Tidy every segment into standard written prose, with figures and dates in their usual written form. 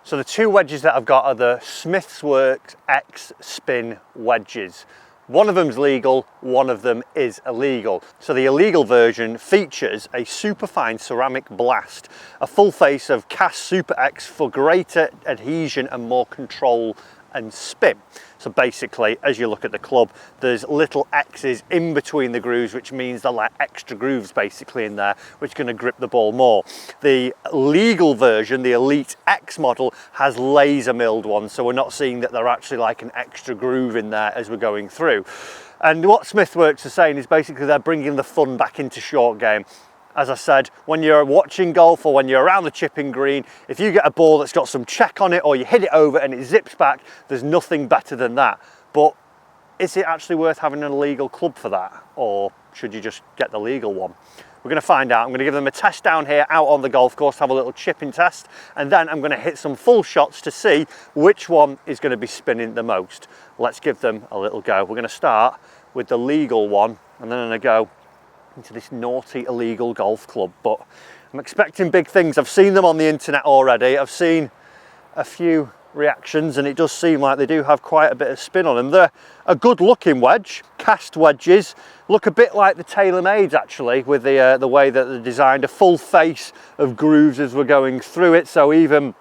So the two wedges that I've got are the Smithsworks X Spin wedges. One of them's legal, one of them is illegal. So the illegal version features a superfine ceramic blast, a full face of cast Super X for greater adhesion and more control and spin. So basically, as you look at the club, there's little X's in between the grooves, which means they're like extra grooves basically in there, which is going to grip the ball more. The legal version, the Elite X model, has laser milled ones, so we're not seeing that they're actually like an extra groove in there as we're going through. And what Smithworks are saying is basically they're bringing the fun back into short game. As I said, when you're watching golf or when you're around the chipping green, if you get a ball that's got some check on it or you hit it over and it zips back, there's nothing better than that. But is it actually worth having an illegal club for that? Or should you just get the legal one? We're going to find out. I'm going to give them a test down here out on the golf course, have a little chipping test, and then I'm going to hit some full shots to see which one is going to be spinning the most. Let's give them a little go. We're going to start with the legal one, and then I'm going to go into this naughty illegal golf club, but I'm expecting big things. I've seen them on the internet already. I've seen a few reactions and it does seem like they do have quite a bit of spin on them. They're a good looking wedge, cast wedges, look a bit like the TaylorMades actually, with the way that they're designed, a full face of grooves as we're going through it, so even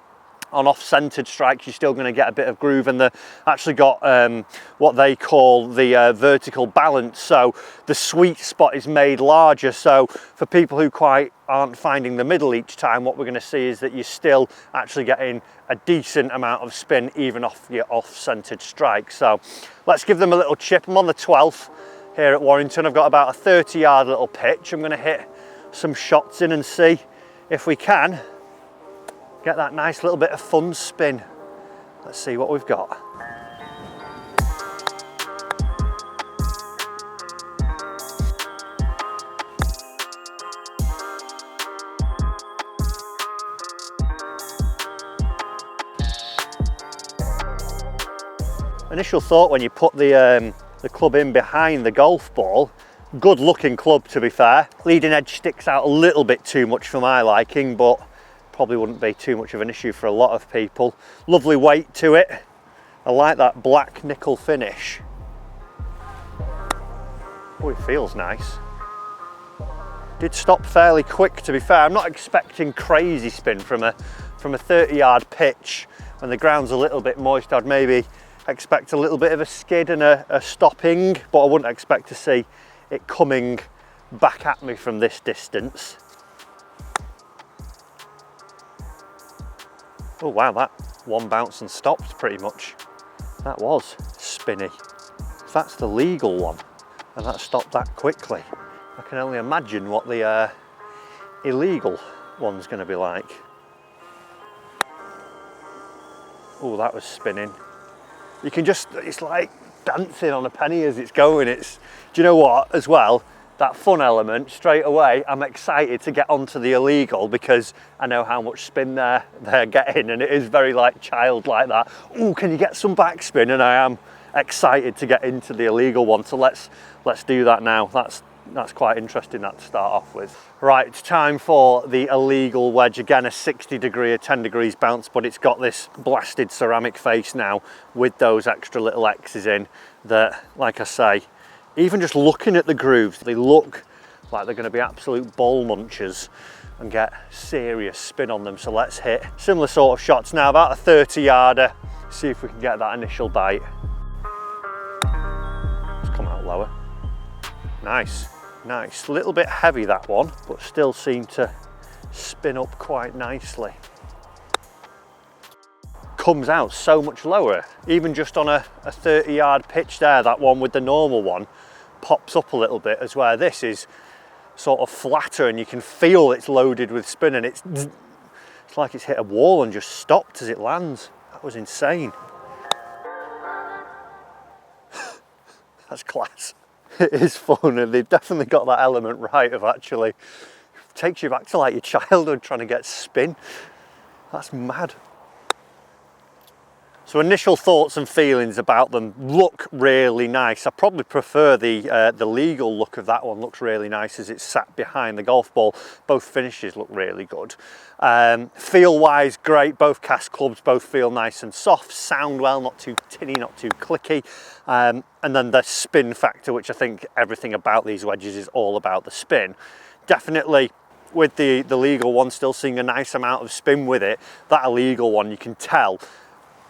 on off-centered strikes you're still going to get a bit of groove, and they've actually got what they call the vertical balance, so the sweet spot is made larger, so for people who quite aren't finding the middle each time, what we're going to see is that you're still actually getting a decent amount of spin even off your off-centered strike. So let's give them a little chip. I'm on the 12th here at Warrington. I've got about a 30-yard little pitch. I'm going to hit some shots in and see if we can get that nice little bit of fun spin. Let's see what we've got. Initial thought when you put the club in behind the golf ball, good looking club to be fair. Leading edge sticks out a little bit too much for my liking, but probably wouldn't be too much of an issue for a lot of people. Lovely weight to it. I like that black nickel finish. Oh, it feels nice. Did stop fairly quick to be fair. I'm not expecting crazy spin from a 30-yard pitch. When the ground's a little bit moist, I'd maybe expect a little bit of a skid and a stopping, but I wouldn't expect to see it coming back at me from this distance. Oh wow, that one bounce and stopped pretty much. That was spinny. If that's the legal one and that stopped that quickly, I can only imagine what the illegal one's going to be like. Oh, that was spinning. You can just, it's like dancing on a penny as it's going. Do you know what, as well, that fun element, straight away, I'm excited to get onto the illegal because I know how much spin they're getting, and it is very like childlike that. Oh, can you get some backspin? And I am excited to get into the illegal one. So let's do that now. That's quite interesting, that to start off with. Right, it's time for the illegal wedge. Again, a 60 degree, a 10 degrees bounce, but it's got this blasted ceramic face now with those extra little X's in that, like I say, even just looking at the grooves, they look like they're going to be absolute ball munchers and get serious spin on them. So let's hit similar sort of shots now, about a 30-yarder, see if we can get that initial bite. Let's come out lower. Nice, nice. A little bit heavy that one, but still seem to spin up quite nicely. Comes out so much lower, even just on a 30-yard pitch there. That one with the normal one pops up a little bit, as where this is sort of flatter and you can feel it's loaded with spin, and it's like it's hit a wall and just stopped as it lands. That was insane. That's class. It is fun, and they've definitely got that element right of actually takes you back to like your childhood trying to get spin. That's mad. So initial thoughts and feelings about them: look really nice. I probably prefer the legal look of that one. Looks really nice as it's sat behind the golf ball. Both finishes look really good. Feel wise, great. Both cast clubs both feel nice and soft. Sound well, not too tinny, not too clicky. And then the spin factor, which I think everything about these wedges is all about the spin. Definitely with the legal one still seeing a nice amount of spin with it. That illegal one, you can tell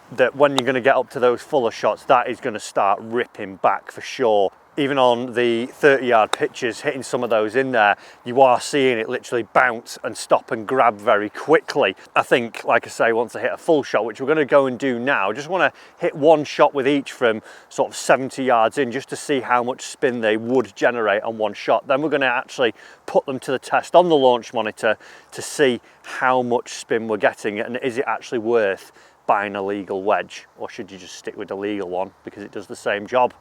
that when you're going to get up to those fuller shots, that is going to start ripping back for sure. Even on the 30-yard pitches, hitting some of those in there, you are seeing it literally bounce and stop and grab very quickly. I think, like I say, once I hit a full shot, which we're going to go and do now, I just want to hit one shot with each from sort of 70 yards in, just to see how much spin they would generate on one shot. Then we're going to actually put them to the test on the launch monitor to see how much spin we're getting, and is it actually worth buying a legal wedge, or should you just stick with the legal one because it does the same job?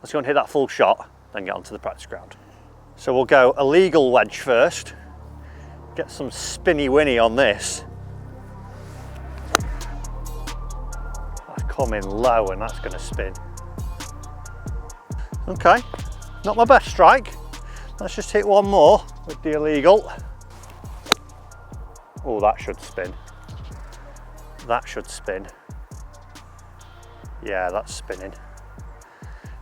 Let's go and hit that full shot, then get onto the practice ground. So we'll go a legal wedge first, get some spinny winny on this. That's coming low and that's going to spin. Okay, not my best strike. Let's just hit one more with the illegal. Oh, that should spin. That should spin. Yeah, that's spinning.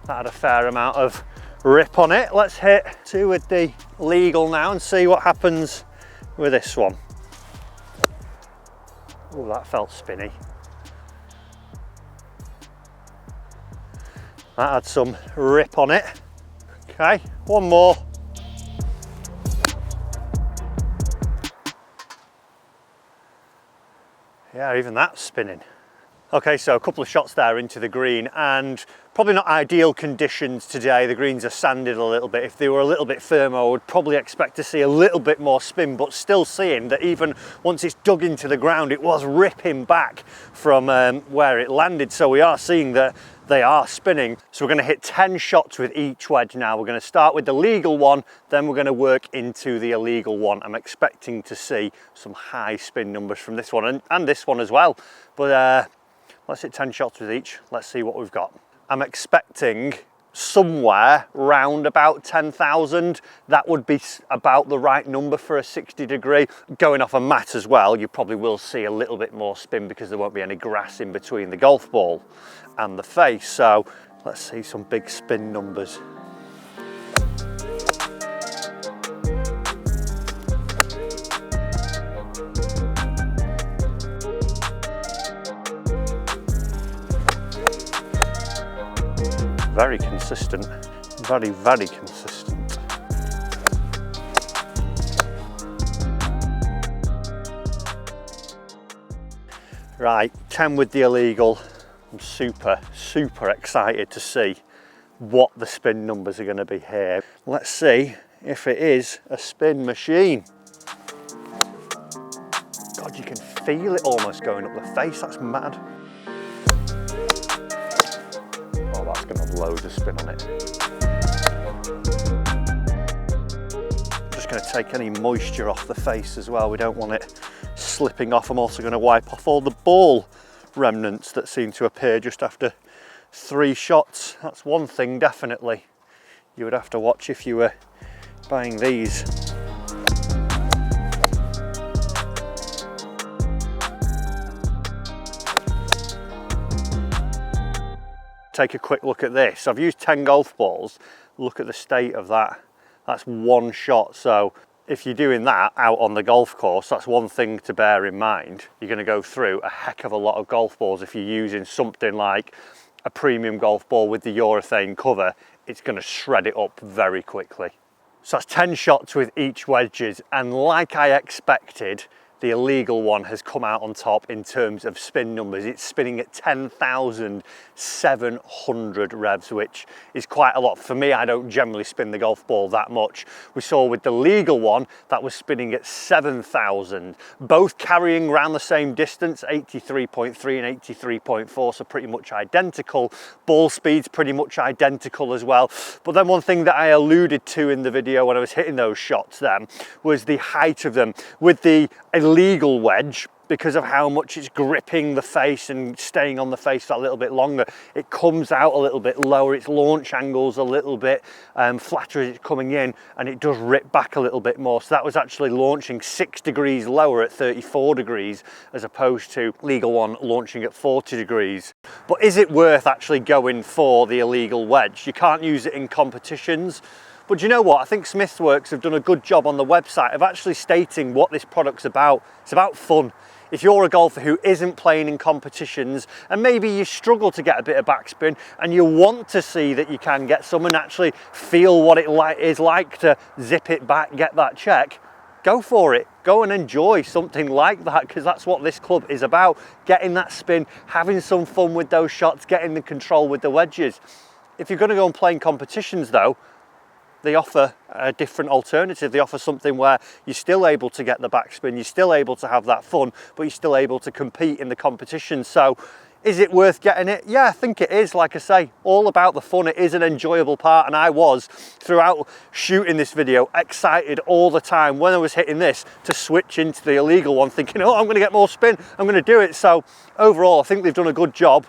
That had a fair amount of rip on it. Let's hit two with the legal now and see what happens with this one. Oh, that felt spinny. That had some rip on it. Okay, one more. Yeah, even that's spinning. Okay, so a couple of shots there into the green, and probably not ideal conditions today. The greens are sanded a little bit. If they were a little bit firmer, I would probably expect to see a little bit more spin, but still seeing that even once it's dug into the ground, it was ripping back from where it landed. So we are seeing that they are spinning. So we're going to hit 10 shots with each wedge now. We're going to start with the legal one, then we're going to work into the illegal one. I'm expecting to see some high spin numbers from this one and this one as well. But let's hit 10 shots with each. Let's see what we've got. I'm expecting somewhere round about 10,000. That would be about the right number for a 60 degree. Going off a mat as well, you probably will see a little bit more spin because there won't be any grass in between the golf ball and the face. So let's see some big spin numbers. Very consistent, very, very consistent. Right, 10 with the illegal. I'm super, super excited to see what the spin numbers are going to be here. Let's see if it is a spin machine. God, you can feel it almost going up the face, that's mad. Oh, that's going to have loads of spin on it. I'm just going to take any moisture off the face as well. We don't want it slipping off. I'm also going to wipe off all the ball remnants that seem to appear just after 3 shots. That's one thing definitely you would have to watch if you were buying these. Take a quick look at this. I've used 10 golf balls. Look at the state of that. That's one shot. So if you're doing that out on the golf course, that's one thing to bear in mind. You're going to go through a heck of a lot of golf balls. If you're using something like a premium golf ball with the urethane cover, it's going to shred it up very quickly. So that's 10 shots with each wedges, and like I expected, the illegal one has come out on top in terms of spin numbers. It's spinning at 10,700 revs, which is quite a lot. For me, I don't generally spin the golf ball that much. We saw with the legal one, that was spinning at 7,000, both carrying around the same distance, 83.3 and 83.4, so pretty much identical. Ball speed's pretty much identical as well. But then one thing that I alluded to in the video when I was hitting those shots then was the height of them. With the illegal wedge, because of how much it's gripping the face and staying on the face for a little bit longer, it comes out a little bit lower, its launch angle's a little bit flatter as it's coming in, and it does rip back a little bit more. So that was actually launching 6 degrees lower at 34 degrees, as opposed to legal one launching at 40 degrees. But is it worth actually going for the illegal wedge? You can't use it in competitions. But you know what? I think Smithsworks have done a good job on the website of actually stating what this product's about. It's about fun. If you're a golfer who isn't playing in competitions and maybe you struggle to get a bit of backspin and you want to see that you can get some and actually feel what it is like to zip it back, get that check, go for it. Go and enjoy something like that, because that's what this club is about. Getting that spin, having some fun with those shots, getting the control with the wedges. If you're going to go and play in competitions though, they offer a different alternative. They offer something where you're still able to get the backspin, you're still able to have that fun, but you're still able to compete in the competition. So is it worth getting it? Yeah, I think it is. Like I say, all about the fun. It is an enjoyable part, and I was, throughout shooting this video, excited all the time when I was hitting this to switch into the illegal one, thinking, oh, I'm going to get more spin, I'm going to do it. So overall, I think they've done a good job.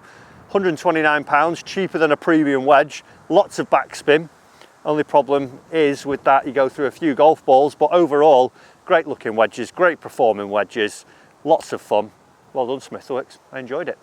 £129, cheaper than a premium wedge, lots of backspin. Only problem is with that, you go through a few golf balls, but overall, great looking wedges, great performing wedges, lots of fun. Well done, Smithworks. I enjoyed it.